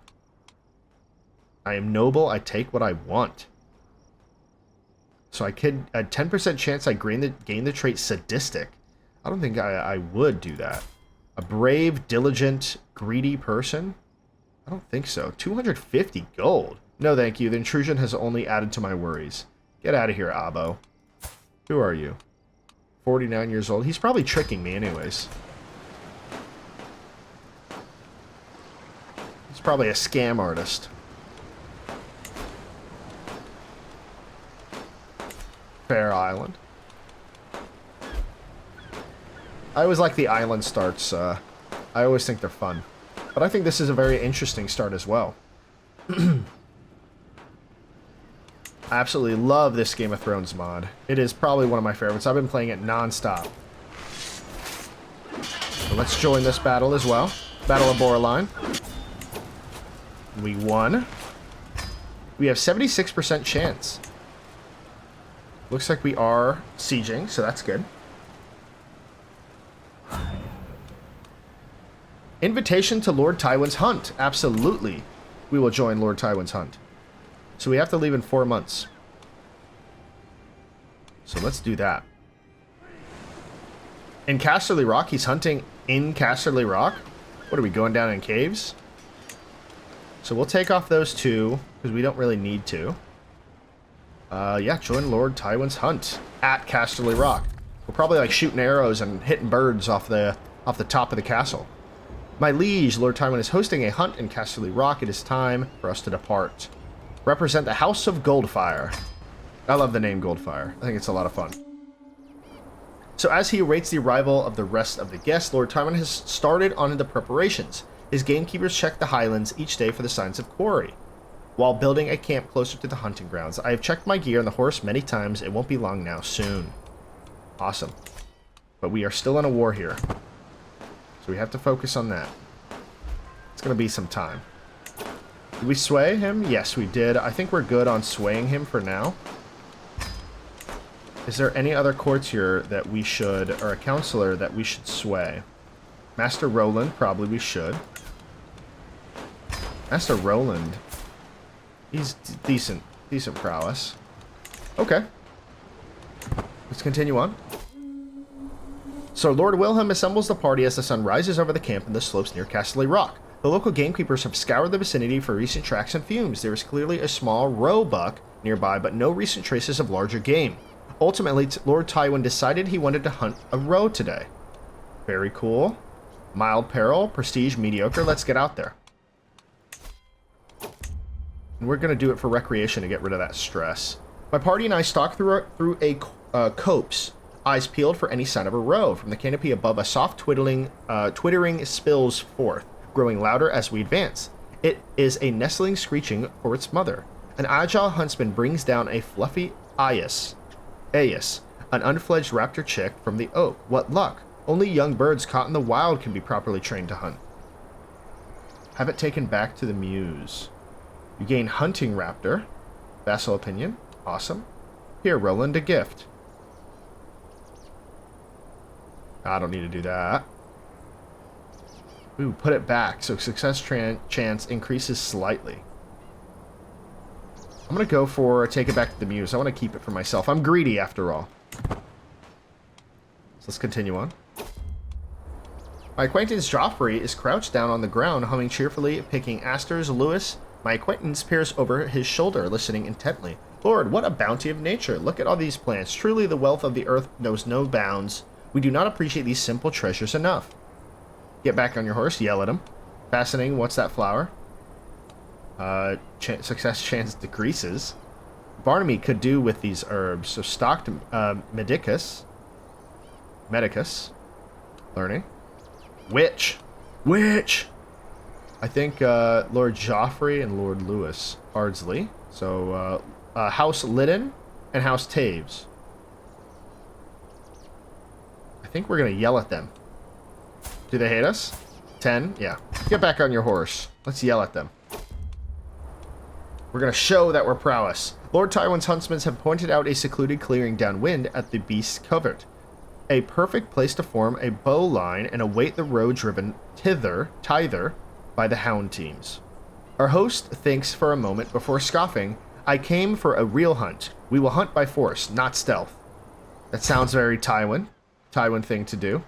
I am noble. I take what I want. So I could a 10% chance I gain the trait sadistic. I don't think I would do that. A brave, diligent, greedy person? I don't think so. 250 gold. No thank you. The intrusion has only added to my worries. Get out of here, Abo. Who are you? 49 years old. He's probably tricking me anyways. He's probably a scam artist. Fair Island. I always like the island starts. I always think they're fun. But I think this is a very interesting start as well. I absolutely love this Game of Thrones mod. It is probably one of my favorites. I've been playing it non-stop. So let's join this battle as well. Battle of Borderline. We won. We have 76% chance. Looks like we are sieging, so that's good. Invitation to Lord Tywin's hunt. Absolutely. We will join Lord Tywin's hunt. So we have to leave in 4 months. So let's do that. In Casterly Rock, he's hunting in Casterly Rock. What are we, going down in caves? So we'll take off those two, because we don't really need to. Yeah, join Lord Tywin's hunt at Casterly Rock. We're probably like shooting arrows and hitting birds off the top of the castle. My liege, Lord Tywin is hosting a hunt in Casterly Rock. It is time for us to depart. Represent the House of Goldfyre. I love the name Goldfyre. I think it's a lot of fun. So as he awaits the arrival of the rest of the guests, Lord Tywin has started on the preparations. His gamekeepers check the highlands each day for the signs of quarry, while building a camp closer to the hunting grounds. I have checked my gear and the horse many times. It won't be long now, soon. Awesome. But we are still in a war here. So we have to focus on that. It's going to be some time. Did we sway him? Yes, we did. I think we're good on swaying him for now. Is there any other courtier that we should, or a counselor that we should sway? Master Roland, probably we should. Master Roland. He's decent prowess. Okay. Let's continue on. So Lord Wilhelm assembles the party as the sun rises over the camp in the slopes near Casterly Rock. The local gamekeepers have scoured the vicinity for recent tracks and fumes. There is clearly a small roebuck nearby, but no recent traces of larger game. Ultimately, Lord Tywin decided he wanted to hunt a roe today. Very cool. Mild peril, prestige mediocre. Let's get out there. And we're going to do it for recreation to get rid of that stress. My party and I stalk through a copse, eyes peeled for any sign of a roe. From the canopy above, a soft twittering spills forth, growing louder as we advance. It is a nestling screeching for its mother. An agile huntsman brings down a fluffy Aias, an unfledged raptor chick from the oak. What luck! Only young birds caught in the wild can be properly trained to hunt. Have it taken back to the Muse. You gain hunting raptor. Vassal opinion. Awesome. Here, Roland, a gift. I don't need to do that. Ooh, put it back, so success chance increases slightly. I'm going to go for take it back to the Muse. I want to keep it for myself. I'm greedy, after all. So let's continue on. My acquaintance Joffrey is crouched down on the ground, humming cheerfully, picking asters. Lewis, my acquaintance, peers over his shoulder, listening intently. Lord, what a bounty of nature. Look at all these plants. Truly the wealth of the earth knows no bounds. We do not appreciate these simple treasures enough. Get back on your horse, yell at him. Fascinating, what's that flower? Success chance decreases. Barnaby could do with these herbs. So stocked medicus. Learning. Witch. I think Lord Joffrey and Lord Lewis Ardsley. So House Liddon and House Taves. I think we're going to yell at them. Do they hate us? 10? Yeah. Get back on your horse. Let's yell at them. We're going to show that we're prowess. Lord Tywin's huntsmen have pointed out a secluded clearing downwind at the beast's covert. A perfect place to form a bow line and await the road driven tither by the hound teams. Our host thinks for a moment before scoffing. I came for a real hunt. We will hunt by force, not stealth. That sounds very Tywin thing to do.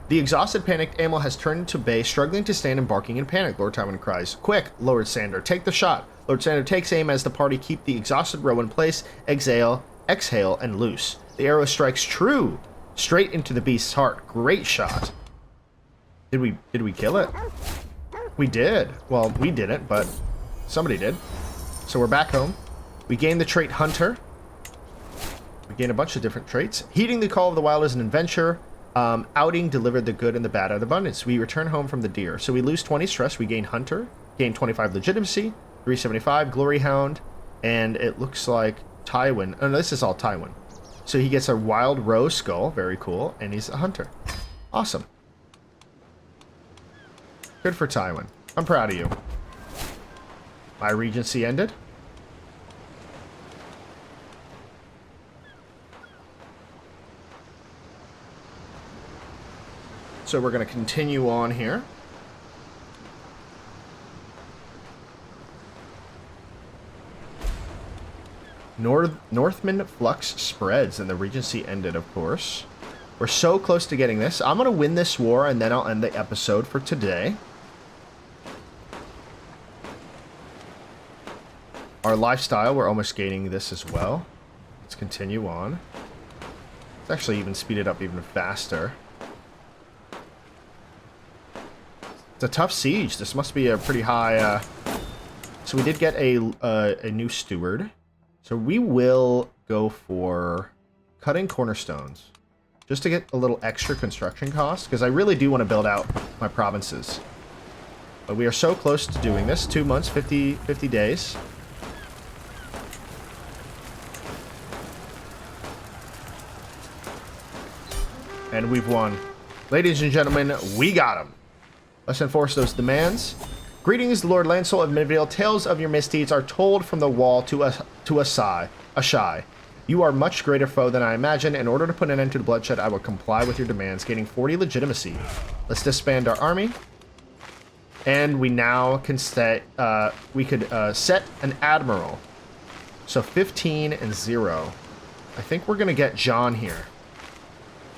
The exhausted, panicked Amel has turned to bay, struggling to stand and barking in panic. Lord Tywin cries, "Quick, Lord Sandor, take the shot." Lord Sandor takes aim as the party keep the exhausted row in place, exhale, and loose. The arrow strikes true, straight into the beast's heart. Great shot. Did we kill it? We did. Well, we didn't, but somebody did. So we're back home. We gain the trait Hunter. We gain a bunch of different traits. Heeding the call of the wild is an adventure. Outing delivered the good and the bad out of abundance. We return home from the deer. So we lose 20 stress. We gain Hunter. Gain 25 legitimacy. 375 Glory Hound. And it looks like Tywin. Oh, no, this is all Tywin. So he gets a wild roe skull. Very cool. And he's a hunter. Awesome. Good for Tywin. I'm proud of you. My regency ended. So we're going to continue on here. Northman flux spreads, and the regency ended, of course. We're so close to getting this. I'm going to win this war, and then I'll end the episode for today. Our lifestyle, we're almost gaining this as well. Let's continue on. Let's actually even speed it up even faster. It's a tough siege. This must be a pretty high... So we did get a new steward. So we will go for cutting cornerstones. Just to get a little extra construction cost. Because I really do want to build out my provinces. But we are so close to doing this. 2 months, 50 days. And we've won. Ladies and gentlemen, we got him. Let's enforce those demands. Greetings, Lord Lancel of Midvale. Tales of your misdeeds are told from the wall to a shy. You are much greater foe than I imagined. In order to put an end to the bloodshed, I will comply with your demands, gaining 40 legitimacy. Let's disband our army. And we now can set, set an admiral. So 15 and 0. I think we're going to get John here.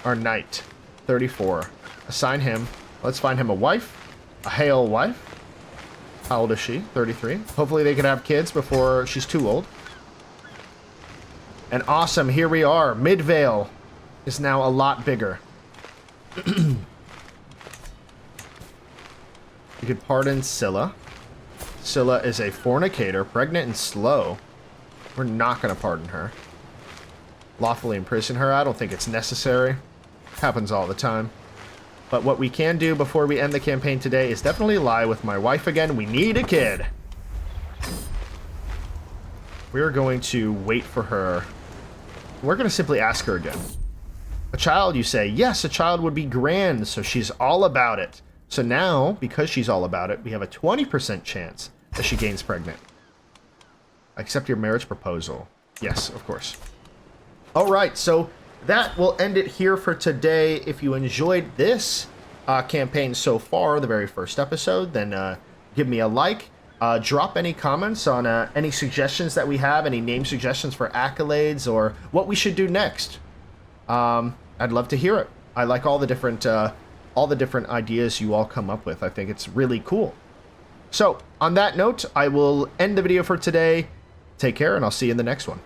Our knight, 34. Assign him. Let's find him a wife. A hale wife. How old is she? 33. Hopefully they can have kids before she's too old. And awesome, here we are. Midvale is now a lot bigger. You could pardon Scylla. Scylla is a fornicator, pregnant and slow. We're not going to pardon her. Lawfully imprison her. I don't think it's necessary. Happens all the time. But what we can do before we end the campaign today is definitely lie with my wife again. We need a kid. We're going to wait for her. We're going to simply ask her again. A child, you say? Yes, a child would be grand, so she's all about it. So now, because she's all about it, we have a 20% chance that she gains pregnant. Accept your marriage proposal. Yes, of course. All right, so that will end it here for today. If you enjoyed this campaign so far, the very first episode, then give me a like. Drop any comments on any suggestions that we have, any name suggestions for accolades, or what we should do next. I'd love to hear it. I like all the different ideas you all come up with. I think it's really cool. So, on that note, I will end the video for today. Take care, and I'll see you in the next one.